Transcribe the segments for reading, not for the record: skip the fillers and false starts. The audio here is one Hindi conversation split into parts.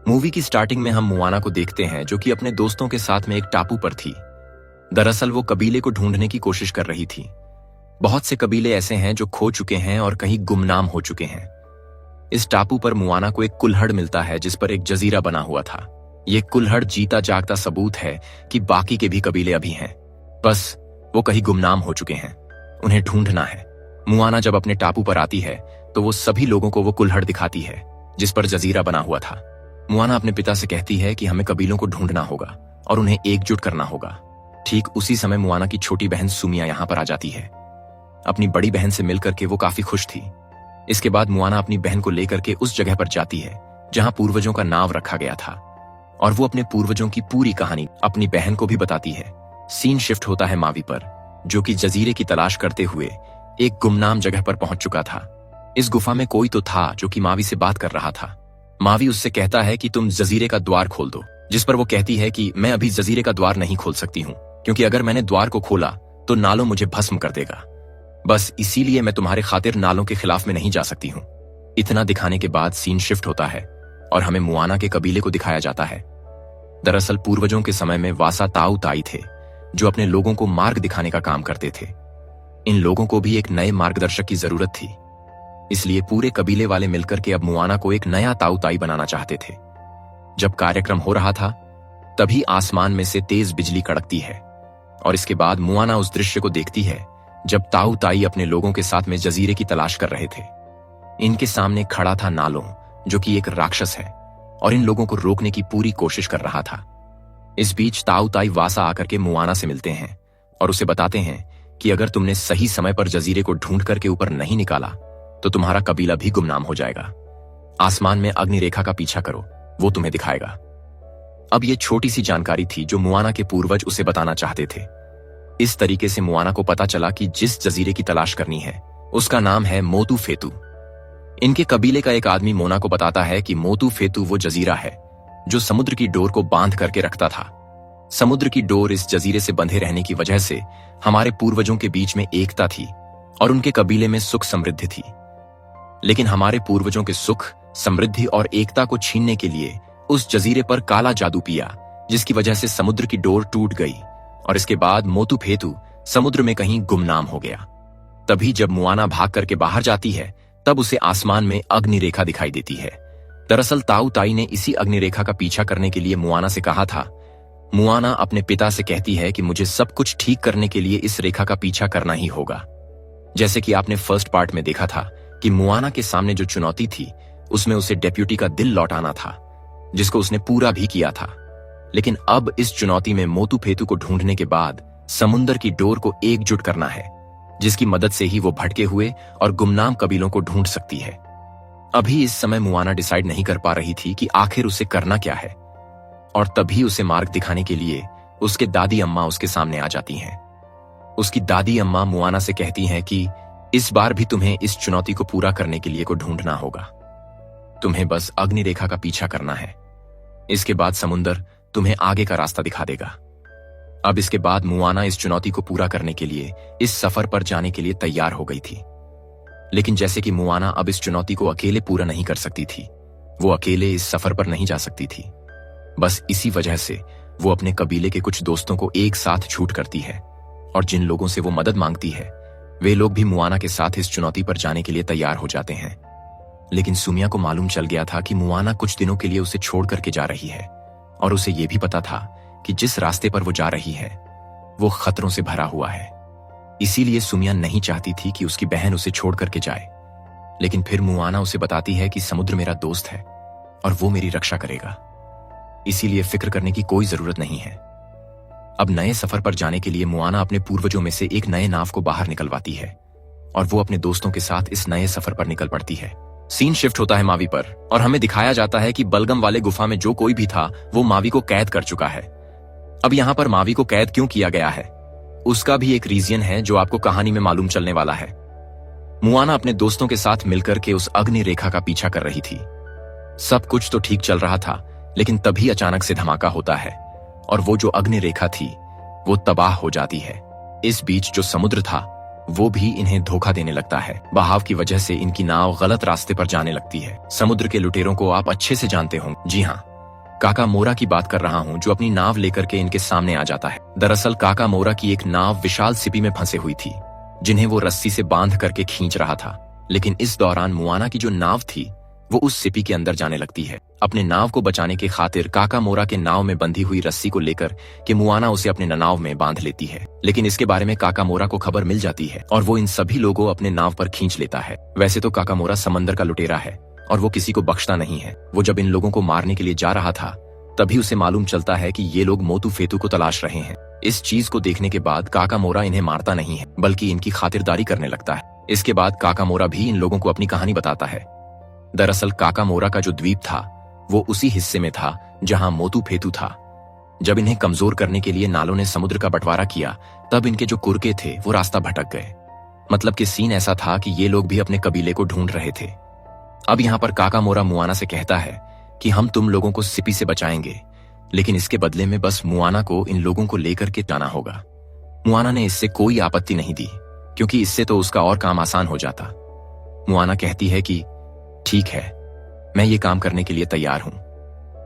मूवी की स्टार्टिंग में हम मुआना को देखते हैं जो कि अपने दोस्तों के साथ में एक टापू पर थी। दरअसल वो कबीले को ढूंढने की कोशिश कर रही थी। बहुत से कबीले ऐसे हैं जो खो चुके हैं और कहीं गुमनाम हो चुके हैं। इस टापू पर मुआना को एक कुल्हड़ मिलता है जिस पर एक जजीरा बना हुआ था। ये कुल्हड़ जीता जागता सबूत है कि बाकी के भी कबीले अभी हैं, बस वो कहीं गुमनाम हो चुके हैं, उन्हें ढूंढना है। मुआना जब अपने टापू पर आती है तो वो सभी लोगों को वो कुल्हड़ दिखाती है जिस पर जजीरा बना हुआ था। मुआना अपने पिता से कहती है कि हमें कबीलों को ढूंढना होगा और उन्हें एकजुट करना होगा। ठीक उसी समय मुआना की छोटी बहन सुमिया यहाँ पर आ जाती है। अपनी बड़ी बहन से मिलकर के वो काफी खुश थी। इसके बाद मुआना अपनी बहन को लेकर के उस जगह पर जाती है जहां पूर्वजों का नाव रखा गया था और वो अपने पूर्वजों की पूरी कहानी अपनी बहन को भी बताती है। सीन शिफ्ट होता है मावी पर, जो कि जजीरे की तलाश करते हुए एक गुमनाम जगह पर पहुंच चुका था। इस गुफा में कोई तो था जो कि मावी से बात कर रहा था। मावी उससे कहता है कि तुम जजीरे का द्वार खोल दो, जिस पर वो कहती है कि मैं अभी जजीरे का द्वार नहीं खोल सकती हूँ, क्योंकि अगर मैंने द्वार को खोला तो नालों मुझे भस्म कर देगा। बस इसीलिए मैं तुम्हारे खातिर नालों के खिलाफ में नहीं जा सकती हूँ। इतना दिखाने के बाद सीन शिफ्ट होता है और हमें मुआना के कबीले को दिखाया जाता है। दरअसल पूर्वजों के समय में वासा ताऊ ताई थे जो अपने लोगों को मार्ग दिखाने का काम करते थे। इन लोगों को भी एक नए मार्गदर्शक की जरूरत थी, इसलिए पूरे कबीले वाले मिलकर के अब मुआना को एक नया ताऊ ताई बनाना चाहते थे। जब कार्यक्रम हो रहा था तभी आसमान में से तेज बिजली कड़कती है और इसके बाद मुआना उस दृश्य को देखती है जब ताऊ ताई अपने लोगों के साथ में जजीरे की तलाश कर रहे थे। इनके सामने खड़ा था नालों, जो कि एक राक्षस है और इन लोगों को रोकने की पूरी कोशिश कर रहा था। इस बीच ताऊ ताई वासा आकर के मुआना से मिलते हैं और उसे बताते हैं कि अगर तुमने सही समय पर जजीरे को ढूंढ करके ऊपर नहीं निकाला तो तुम्हारा कबीला भी गुमनाम हो जाएगा। आसमान में अग्नि रेखा का पीछा करो, वो तुम्हें दिखाएगा। अब ये छोटी सी जानकारी थी जो मुआना के पूर्वज उसे बताना चाहते थे। इस तरीके से मुआना को पता चला कि जिस जजीरे की तलाश करनी है उसका नाम है मोतू फेतू। इनके कबीले का एक आदमी मोना को बताता है कि मोतू फेतू वो जजीरा है जो समुद्र की डोर को बांध करके रखता था। समुद्र की डोर इस जजीरे से बंधे रहने की वजह से हमारे पूर्वजों के बीच में एकता थी और उनके कबीले में सुख समृद्धि थी। लेकिन हमारे पूर्वजों के सुख, समृद्धि और एकता को छीनने के लिए उस जजीरे पर काला जादू पिया, जिसकी वजह से समुद्र की डोर टूट गई और इसके बाद मोतू फेतू समुद्र में कहीं गुमनाम हो गया। तभी जब मुआना भाग करके बाहर जाती है तब उसे आसमान में अग्नि रेखा दिखाई देती है। दरअसल ताऊ ताई ने इसी अग्नि रेखा का पीछा करने के लिए मुआना से कहा था। मुआना अपने पिता से कहती है कि मुझे सब कुछ ठीक करने के लिए इस रेखा का पीछा करना ही होगा। जैसे कि आपने फर्स्ट पार्ट में देखा था कि मुआना के सामने जो चुनौती थी उसमें उसे डेप्यूटी का दिल लौटाना था, जिसको उसने पूरा भी किया था। लेकिन अब इस चुनौती में मोतू फेतू को ढूंढने के बाद समुद्र की डोर को एकजुट करना है, जिसकी मदद से ही वो भटके हुए और गुमनाम कबीलों को ढूंढ सकती है। अभी इस समय मुआना डिसाइड नहीं कर पा रही थी कि आखिर उसे करना क्या है, और तभी उसे मार्ग दिखाने के लिए उसके दादी अम्मा उसके सामने आ जाती हैं। उसकी दादी अम्मा मुआना से कहती हैं कि इस बार भी तुम्हें इस चुनौती को पूरा करने के लिए को ढूंढना होगा। तुम्हें बस अग्नि रेखा का पीछा करना है। इसके बाद समुंदर तुम्हें आगे का रास्ता दिखा देगा। अब इसके बाद मुआना इस चुनौती को पूरा करने के लिए इस सफर पर जाने के लिए तैयार हो गई थी। लेकिन जैसे कि मुआना अब इस चुनौती को अकेले पूरा नहीं कर सकती थी, वो अकेले इस सफर पर नहीं जा सकती थी। बस इसी वजह से वो अपने कबीले के कुछ दोस्तों को एक साथ छूट करती है और जिन लोगों से वो मदद मांगती है वे लोग भी मुआना के साथ इस चुनौती पर जाने के लिए तैयार हो जाते हैं। लेकिन सुमिया को मालूम चल गया था कि मुआना कुछ दिनों के लिए उसे छोड़ करके जा रही है और उसे यह भी पता था कि जिस रास्ते पर वो जा रही है वो खतरों से भरा हुआ है। इसीलिए सुमिया नहीं चाहती थी कि उसकी बहन उसे छोड़ करके जाए। लेकिन फिर मुआना उसे बताती है कि समुद्र मेरा दोस्त है और वो मेरी रक्षा करेगा, इसीलिए फिक्र करने की कोई जरूरत नहीं है। अब नए सफर पर जाने के लिए मुआना अपने पूर्वजों में से एक नए नाव को बाहर निकलवाती है और वो अपने दोस्तों के साथ इस नए सफर पर निकल पड़ती है। सीन शिफ्ट होता है मावी पर और हमें दिखाया जाता है कि बलगम वाले गुफा में जो कोई भी था वो मावी को कैद कर चुका है। अब यहाँ पर मावी को कैद क्यों किया गया है उसका भी एक रीजन है जो आपको कहानी में मालूम चलने वाला है। मुआना अपने दोस्तों के साथ मिलकर के उस अग्नि रेखा का पीछा कर रही थी। सब कुछ तो ठीक चल रहा था, लेकिन तभी अचानक से धमाका होता है और वो जो अग्नि रेखा थी वो तबाह हो जाती है। इस बीच जो समुद्र था वो भी इन्हें धोखा देने लगता है। बहाव की वजह से इनकी नाव गलत रास्ते पर जाने लगती है। समुद्र के लुटेरों को आप अच्छे से जानते होंगे। जी हाँ, काका मोरा की बात कर रहा हूँ, जो अपनी नाव लेकर के इनके सामने आ जाता है। दरअसल काका मोरा की एक नाव विशाल सिपी में फंसे हुई थी, जिन्हें वो रस्सी से बांध करके खींच रहा था। लेकिन इस दौरान मुआना की जो नाव थी वो उस सिपी के अंदर जाने लगती है। अपने नाव को बचाने के खातिर काका मोरा के नाव में बंधी हुई रस्सी को लेकर के मुआना उसे अपने नाव में बांध लेती है। लेकिन इसके बारे में काका मोरा को खबर मिल जाती है और वो इन सभी लोगों अपने नाव पर खींच लेता है। वैसे तो काका मोरा समंदर का लुटेरा है और वो किसी को बख्शता नहीं है। वो जब इन लोगों को मारने के लिए जा रहा था तभी उसे मालूम चलता है कि ये लोग मोतू फेतू को तलाश रहे हैं। इस चीज को देखने के बाद काका मोरा इन्हें मारता नहीं है, बल्कि इनकी खातिरदारी करने लगता है। इसके बाद काका मोरा भी इन लोगों को अपनी कहानी बताता है। दरअसल काका मोरा का जो द्वीप था वो उसी हिस्से में था जहां मोतू फेतू था। जब इन्हें कमजोर करने के लिए नालों ने समुद्र का बंटवारा किया तब इनके जो कुरके थे वो रास्ता भटक गए। मतलब कि सीन ऐसा था कि ये लोग भी अपने कबीले को ढूंढ रहे थे। अब यहाँ पर काका मोरा मुआना से कहता है कि हम तुम लोगों को सिपी से बचाएंगे, लेकिन इसके बदले में बस मुआना को इन लोगों को लेकर के जाना होगा। मुआना ने इससे कोई आपत्ति नहीं दी, क्योंकि इससे तो उसका और काम आसान हो जाता। मुआना कहती है कि ठीक है, मैं ये काम करने के लिए तैयार हूं।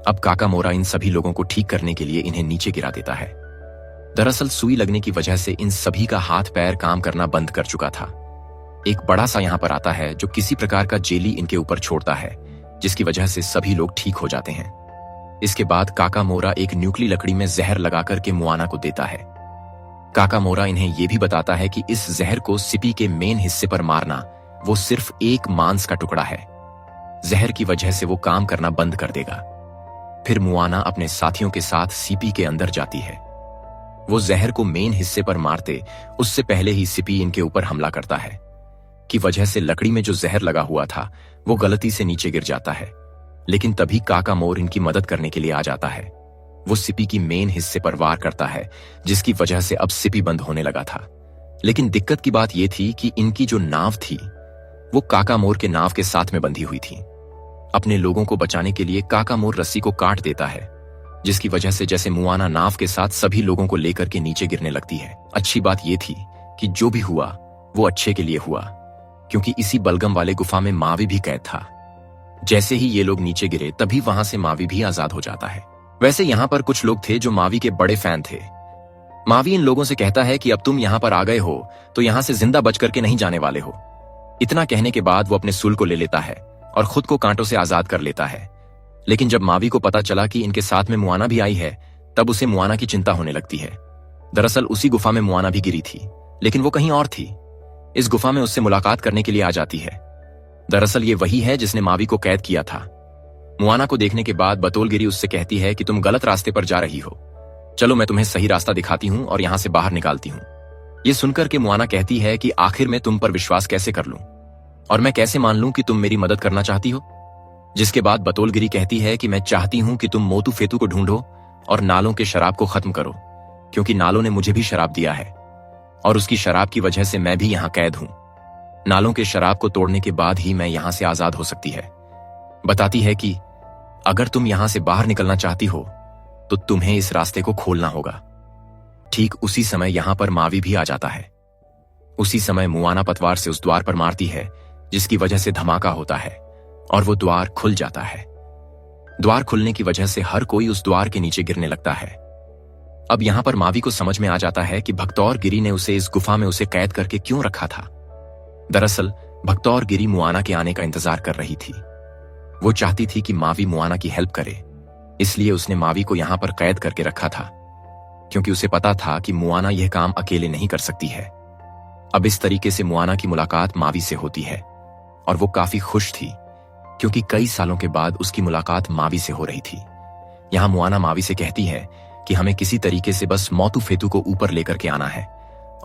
अब काका मोरा इन सभी लोगों को ठीक करने के लिए इन्हें नीचे गिरा देता है। दरअसल सुई लगने की वजह से इन सभी का हाथ पैर काम करना बंद कर चुका था। एक बड़ा सा यहाँ पर आता है जो किसी प्रकार का जेली इनके ऊपर छोड़ता है, जिसकी वजह से सभी लोग ठीक हो जाते हैं। इसके बाद काका मोरा एक न्यूक्ली लकड़ी में जहर लगाकर के मुआना को देता है। काका मोरा इन्हें यह भी बताता है कि इस जहर को सिपी के मेन हिस्से पर मारना वो सिर्फ एक मांस का टुकड़ा है। जहर की वजह से वो काम करना बंद कर देगा। फिर मुआना अपने साथियों के साथ सिपी के अंदर जाती है। वो जहर को मेन हिस्से पर मारते उससे पहले ही सिपी इनके ऊपर हमला करता है, की वजह से लकड़ी में जो जहर लगा हुआ था वो गलती से नीचे गिर जाता है। लेकिन तभी काका मोर इनकी मदद करने के लिए आ जाता है। वो सिपी की मेन हिस्से पर वार करता है, जिसकी वजह से अब सिपी बंद होने लगा था। लेकिन दिक्कत की बात यह थी कि इनकी जो नाव थी वो काका मोर के नाव के साथ में बंधी हुई थी। अपने लोगों को बचाने के लिए काका मोर रस्सी को काट देता है, जिसकी वजह से जैसे मुआना नाव के साथ सभी लोगों को लेकर के नीचे गिरने लगती है। अच्छी बात यह थी कि जो भी हुआ वो अच्छे के लिए हुआ, क्योंकि इसी बलगम वाले गुफा में मावी भी कैद था। जैसे ही ये लोग नीचे गिरे तभी वहां से मावी भी आजाद हो जाता है। वैसे यहाँ पर कुछ लोग थे जो मावी के बड़े फैन थे। मावी इन लोगों से कहता है कि अब तुम यहाँ पर आ गए हो तो यहाँ से जिंदा बच करके नहीं जाने वाले हो। इतना कहने के बाद वो अपने सूल को ले लेता है और खुद को कांटों से आजाद कर लेता है। लेकिन जब मावी को पता चला कि इनके साथ में मुआना भी आई है तब उसे मुआना की चिंता होने लगती है। दरअसल उसी गुफा में मुआना भी गिरी थी, लेकिन वो कहीं और थी। इस गुफा में उससे मुलाकात करने के लिए आ जाती है। दरअसल ये वही है जिसने मावी को कैद किया था। मुआना को देखने के बाद बतौलगिरी उससे कहती है कि तुम गलत रास्ते पर जा रही हो, चलो मैं तुम्हें सही रास्ता दिखाती हूँ और यहाँ से बाहर निकालती हूँ। ये सुनकर के मुआना कहती है कि आखिर मैं तुम पर विश्वास कैसे कर लूं और मैं कैसे मान लूं कि तुम मेरी मदद करना चाहती हो। जिसके बाद बतौलगिरी कहती है कि मैं चाहती हूं कि तुम मोतू फेतू को ढूंढो और नालों के शराब को खत्म करो, क्योंकि नालों ने मुझे भी शराब दिया है और उसकी शराब की वजह से मैं भी यहाँ कैद हूं। नालों के शराब को तोड़ने के बाद ही मैं यहां से आजाद हो सकती है। बताती है कि अगर तुम यहां से बाहर निकलना चाहती हो तो तुम्हें इस रास्ते को खोलना होगा। ठीक उसी समय यहां पर मावी भी आ जाता है। उसी समय मुआना पतवार से उस द्वार पर मारती है, जिसकी वजह से धमाका होता है और वो द्वार खुल जाता है। द्वार खुलने की वजह से हर कोई उस द्वार के नीचे गिरने लगता है। अब यहां पर मावी को समझ में आ जाता है कि भक्तौर गिरी ने उसे इस गुफा में उसे कैद करके क्यों रखा था। दरअसल भक्तौर गिरी मुआना के आने का इंतजार कर रही थी। वो चाहती थी कि मावी मुआना की हेल्प करे, इसलिए उसने मावी को यहां पर कैद करके रखा था, क्योंकि उसे पता था कि मुआना यह काम अकेले नहीं कर सकती है। अब इस तरीके से मुआना की मुलाकात मावी से होती है और वो काफी खुश थी, क्योंकि कई सालों के बाद उसकी मुलाकात मावी से हो रही थी। यहां मुआना मावी से कहती है कि हमें किसी तरीके से बस मोतू फेतू को ऊपर लेकर के आना है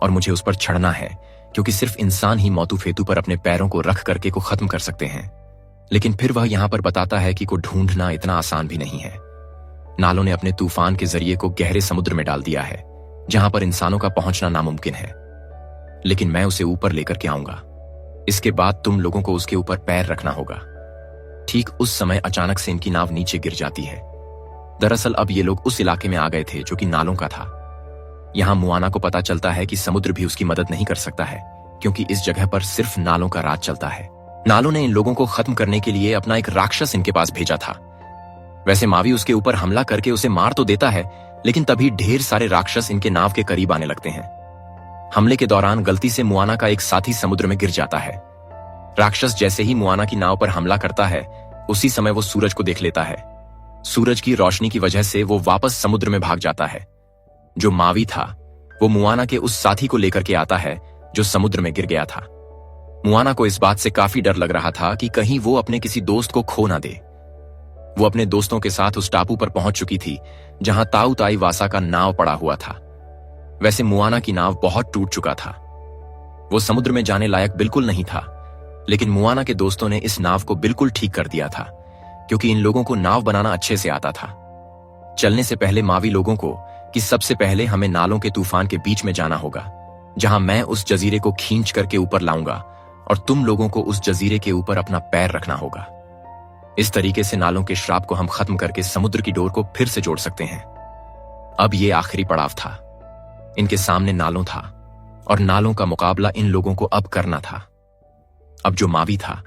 और मुझे उस पर चढ़ना है, क्योंकि सिर्फ इंसान ही मोतू फेतू पर अपने पैरों को रख करके को खत्म कर सकते हैं। लेकिन फिर वह यहां पर बताता है कि को ढूंढना इतना आसान भी नहीं है। नालों ने अपने तूफान के जरिए को गहरे समुद्र में डाल दिया है, जहां पर इंसानों का पहुंचना नामुमकिन है। लेकिन मैं उसे ऊपर लेकर के आऊंगा। इसके बाद तुम लोगों को उसके ऊपर पैर रखना होगा। ठीक उस समय अचानक से इनकी नाव नीचे गिर जाती है। दरअसल अब ये लोग उस इलाके में आ गए थे जो कि नालों का था। यहां मुआना को पता चलता है कि समुद्र भी उसकी मदद नहीं कर सकता है, क्योंकि इस जगह पर सिर्फ नालों का राज चलता है। नालों ने इन लोगों को खत्म करने के लिए अपना एक राक्षस इनके पास भेजा था। वैसे मावी उसके ऊपर हमला करके उसे मार तो देता है, लेकिन तभी ढेर सारे राक्षस इनके नाव के करीब आने लगते हैं। हमले के दौरान गलती से मुआना का एक साथी समुद्र में गिर जाता है। राक्षस जैसे ही मुआना की नाव पर हमला करता है, उसी समय वो सूरज को देख लेता है। सूरज की रोशनी की वजह से वो वापस समुद्र में भाग जाता है। जो मावी था वो मुआना के उस साथी को लेकर के आता है जो समुद्र में गिर गया था। मुआना को इस बात से काफी डर लग रहा था कि कहीं वो अपने किसी दोस्त को खो ना दे। वो अपने दोस्तों के साथ उस टापू पर पहुंच चुकी थी जहां ताऊ ताई वासा का नाव पड़ा हुआ था। वैसे मुआना की नाव बहुत टूट चुका था, वो समुद्र में जाने लायक बिल्कुल नहीं था, लेकिन मुआना के दोस्तों ने इस नाव को बिल्कुल ठीक कर दिया था, क्योंकि इन लोगों को नाव बनाना अच्छे से आता था। चलने से पहले मावी लोगों को कि सबसे पहले हमें नालों के तूफान के बीच में जाना होगा, जहां मैं उस जजीरे को खींच करके ऊपर लाऊंगा और तुम लोगों को उस जजीरे के ऊपर अपना पैर रखना होगा। इस तरीके से नालों के श्राप को हम खत्म करके समुद्र की डोर को फिर से जोड़ सकते हैं। अब ये आखिरी पड़ाव था। इनके सामने नालों था और नालों का मुकाबला इन लोगों को अब करना था। अब जो मावी था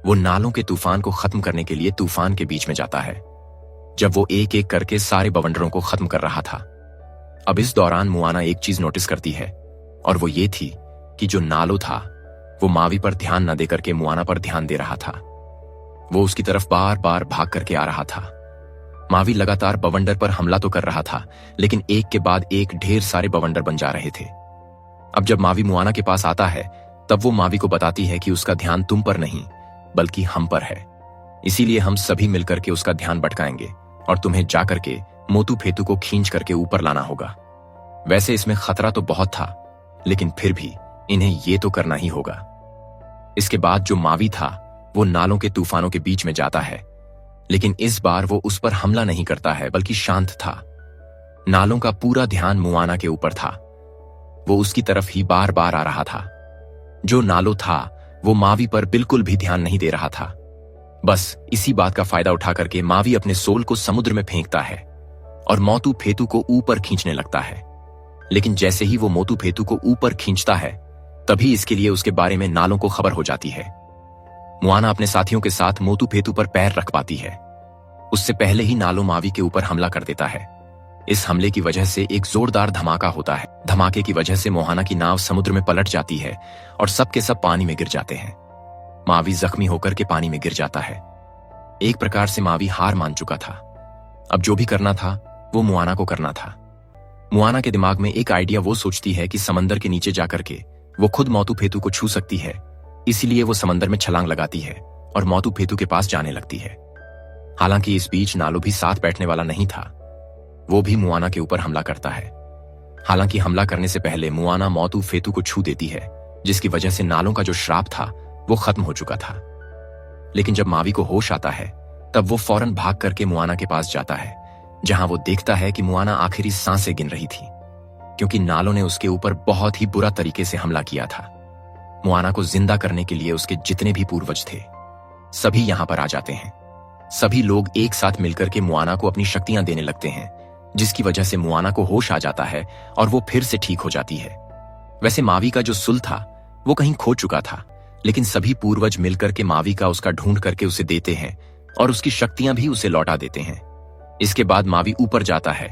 वो नालों के तूफान को खत्म करने के लिए तूफान के बीच में जाता है, जब वो एक एक करके सारे बवंडरों को खत्म कर रहा था। अब इस दौरान मुआना एक चीज नोटिस करती है, और वो ये थी कि जो नालो था वो मावी पर ध्यान न देकर के मुआना पर ध्यान दे रहा था। वो उसकी तरफ बार बार भाग करके आ रहा था। मावी लगातार बवंडर पर हमला तो कर रहा था, लेकिन एक के बाद एक ढेर सारे बवंडर बन जा रहे थे। अब जब मावी मुआना के पास आता है, तब वो मावी को बताती है कि उसका ध्यान तुम पर नहीं बल्कि हम पर है, इसीलिए हम सभी मिलकर के उसका ध्यान भटकाएंगे और तुम्हें जाकर के मोतू फेतू को खींच करके ऊपर लाना होगा। वैसे इसमें खतरा तो बहुत था, लेकिन फिर भी इन्हें ये तो करना ही होगा। इसके बाद जो मावी था वो नालों के तूफानों के बीच में जाता है, लेकिन इस बार वो उस पर हमला नहीं करता है बल्कि शांत था। नालों का पूरा ध्यान मुआना के ऊपर था, वो उसकी तरफ ही बार बार आ रहा था। जो नालो था वो मावी पर बिल्कुल भी ध्यान नहीं दे रहा था। बस इसी बात का फायदा उठा करके मावी अपने सोल को समुद्र में फेंकता है और मोतू फेतू को ऊपर खींचने लगता है। लेकिन जैसे ही वो मोतू फेतू को ऊपर खींचता है, तभी इसके लिए उसके बारे में नालों को खबर हो जाती है। मुआना अपने साथियों के साथ मोतू फेतू पर पैर रख पाती है। उससे पहले ही नालो मावी के ऊपर हमला कर देता है। इस हमले की वजह से एक जोरदार धमाका होता है। धमाके की वजह से मोहाना की नाव समुद्र में पलट जाती है और सब के सब पानी में गिर जाते हैं। मावी जख्मी होकर के पानी में गिर जाता है। एक प्रकार से मावी हार मान चुका था। अब जो भी करना था वो मुआना को करना था। मुआना के दिमाग में एक आइडिया वो सोचती है कि समंदर के नीचे जाकर के वो खुद मोतू फेतू को छू सकती है, इसीलिए वो समंदर में छलांग लगाती है और मोतू फेतू के पास जाने लगती है। हालांकि इस बीच नालो भी साथ बैठने वाला नहीं था, वो भी मुआना के ऊपर हमला करता है। हालांकि हमला करने से पहले मुआना मोतू फेतू को छू देती है, जिसकी वजह से नालों का जो श्राप था वो खत्म हो चुका था। लेकिन जब मावी को होश आता है, तब वो फौरन भाग करके मुआना के पास जाता है, जहां वो देखता है कि मुआना आखिरी सांसें गिन रही थी, क्योंकि नालों ने उसके ऊपर बहुत ही बुरा तरीके से हमला किया था। मुआना को जिंदा करने के लिए उसके जितने भी पूर्वज थे सभी यहां पर आ जाते हैं। सभी लोग एक साथ मिलकर के मुआना को अपनी शक्तियां देने लगते हैं, जिसकी वजह से मुआना को होश आ जाता है और वो फिर से ठीक हो जाती है। वैसे मावी का जो सुल था वो कहीं खो चुका था, लेकिन सभी पूर्वज मिलकर के मावी का उसका ढूंढ करके उसे देते हैं और उसकी शक्तियां भी उसे लौटा देते हैं। इसके बाद मावी ऊपर जाता है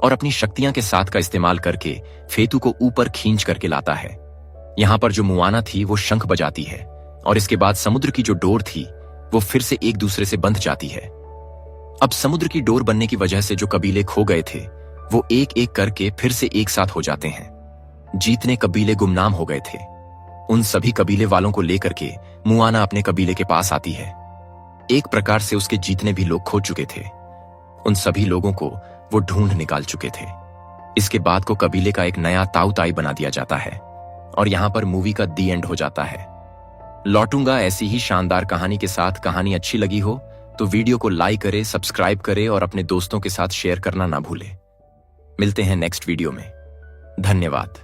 और अपनी शक्तियां के साथ का इस्तेमाल करके फेतू को ऊपर खींच करके लाता है। यहां पर जो मुआना थी वो शंख बजाती है और इसके बाद समुद्र की जो डोर थी वो फिर से एक दूसरे से बंध जाती है। अब समुद्र की डोर बनने की वजह से जो कबीले खो गए थे वो एक एक करके फिर से एक साथ हो जाते हैं। जितने कबीले गुमनाम हो गए थे उन सभी कबीले वालों को लेकर के मुआना अपने कबीले के पास आती है। एक प्रकार से उसके जितने भी लोग खो चुके थे उन सभी लोगों को वो ढूंढ निकाल चुके थे। इसके बाद को कबीले का एक नया ताऊ ताई बना दिया जाता है और यहां पर मूवी का दी एंड हो जाता है। लौटूंगा ऐसी ही शानदार कहानी के साथ। कहानी अच्छी लगी हो तो वीडियो को लाइक करे, सब्सक्राइब करे और अपने दोस्तों के साथ शेयर करना ना भूले। मिलते हैं नेक्स्ट वीडियो में। धन्यवाद।